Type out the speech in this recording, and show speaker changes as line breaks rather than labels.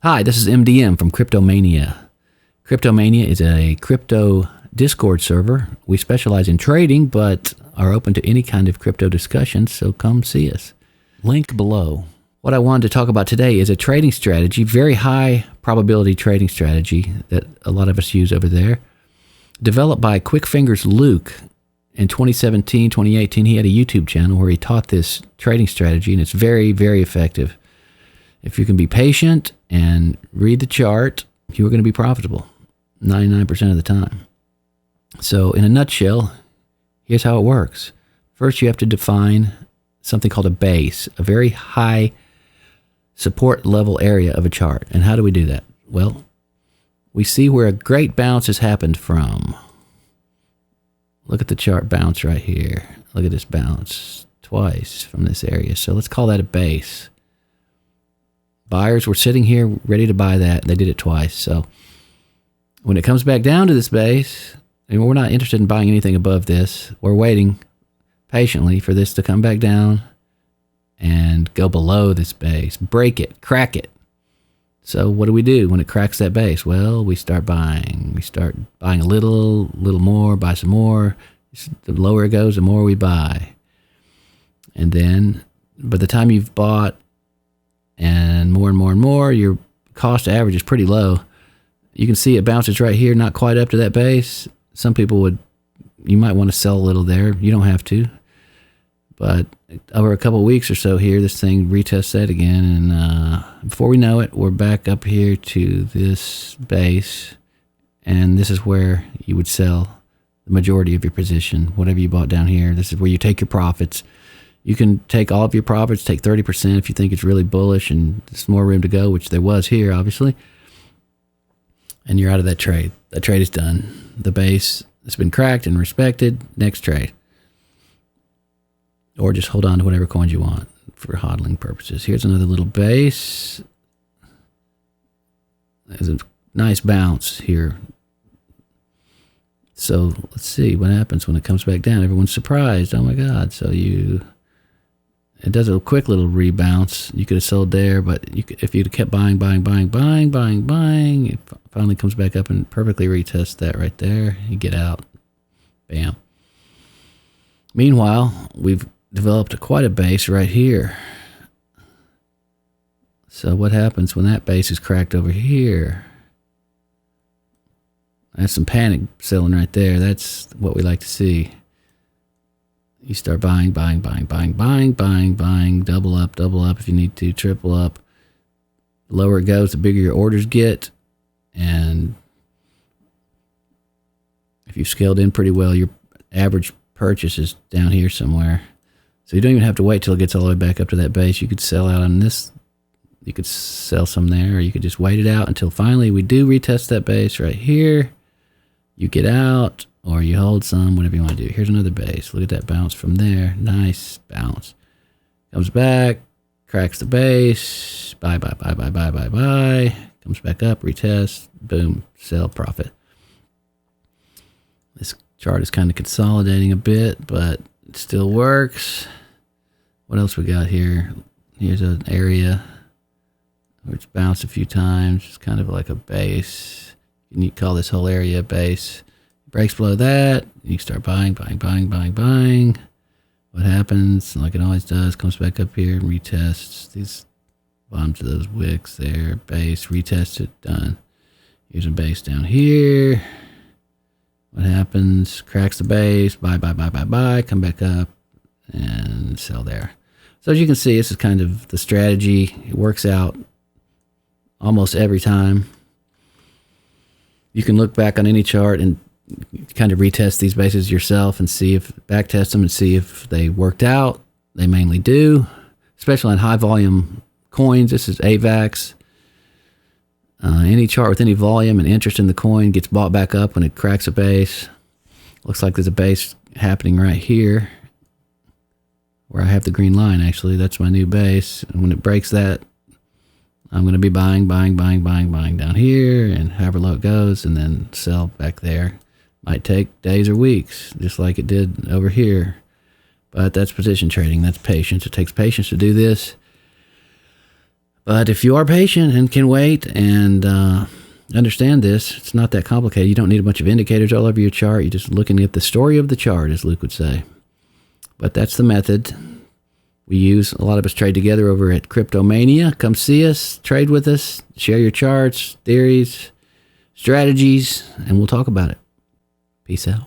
Hi, this is MDM from Cryptomania. Cryptomania is a crypto Discord server. We specialize in trading, but are open to any kind of crypto discussions, so come see us. Link below. What I wanted to talk about today is a trading strategy, very high probability trading strategy that a lot of us use over there, developed by Quick Fingers Luke in 2017, 2018. He had a YouTube channel where he taught this trading strategy, and it's very, very effective. If you can be patient and read the chart, you are going to be profitable 99% of the time. So in a nutshell, here's how it works. First, you have to define something called a base, a very high support level area of a chart. And how do we do that? Well, we see where a great bounce has happened from. Look at the chart bounce right here. Look at this bounce twice from this area. So let's call that a base. Buyers were sitting here ready to buy that. They did it twice. So when it comes back down to this base, and we're not interested in buying anything above this. We're waiting patiently for this to come back down and go below this base. Break it, crack it. So what do we do when it cracks that base? Well, we start buying. We start buying a little more, buy some more. The lower it goes, the more we buy. And then by the time you've bought and more, your cost average is pretty low. You can see it bounces right here, not quite up to that base. Some people you might want to sell a little there. You don't have to. But over a couple of weeks or so here, this thing retests that again. And before we know it, we're back up here to this base. And this is where you would sell the majority of your position, whatever you bought down here. This is where you take your profits. You can take all of your profits, take 30% if you think it's really bullish and there's more room to go, which there was here, obviously. And you're out of that trade. That trade is done. The base has been cracked and respected. Next trade. Or just hold on to whatever coins you want for hodling purposes. Here's another little base. There's a nice bounce here. So let's see what happens when it comes back down. Everyone's surprised. Oh my God. So it does a quick little rebounce. You could have sold there, but if you'd have kept buying, it finally comes back up and perfectly retests that right there. You get out. Bam. Meanwhile, we've developed quite a base right here. So what happens when that base is cracked over here? That's some panic selling right there. That's what we like to see. You start buying, double up if you need to, triple up. The lower it goes, the bigger your orders get. And if you've scaled in pretty well, your average purchase is down here somewhere. So you don't even have to wait till it gets all the way back up to that base. You could sell out on this. You could sell some there, or you could just wait it out until finally we do retest that base right here. You get out. Or you hold some, whatever you want to do. Here's another base. Look at that bounce from there. Nice bounce. Comes back, cracks the base. Buy. Comes back up, retest, boom, sell, profit. This chart is kind of consolidating a bit, but it still works. What else we got here? Here's an area where it's bounced a few times. It's kind of like a base. You call this whole area a base. Breaks below that, you start buying. What happens, like it always does, comes back up here and retests these bottoms of those wicks there, base, retest it, done. Here's a base down here. What happens, cracks the base, buy, come back up and sell there. So as you can see, this is kind of the strategy. It works out almost every time. You can look back on any chart and kind of retest these bases yourself and backtest them and see if they worked out. They mainly do, especially on high volume coins. This is AVAX. Any chart with any volume and interest in the coin gets bought back up when it cracks a base. Looks like there's a base happening right here where I have the green line, actually. That's my new base. And when it breaks that, I'm going to be buying down here and however low it goes, and then sell back there. Might take days or weeks, just like it did over here. But that's position trading. That's patience. It takes patience to do this. But if you are patient and can wait and understand this, it's not that complicated. You don't need a bunch of indicators all over your chart. You're just looking at the story of the chart, as Luke would say. But that's the method we use. A lot of us trade together over at Cryptomania. Come see us, trade with us, share your charts, theories, strategies, and we'll talk about it. Peace out.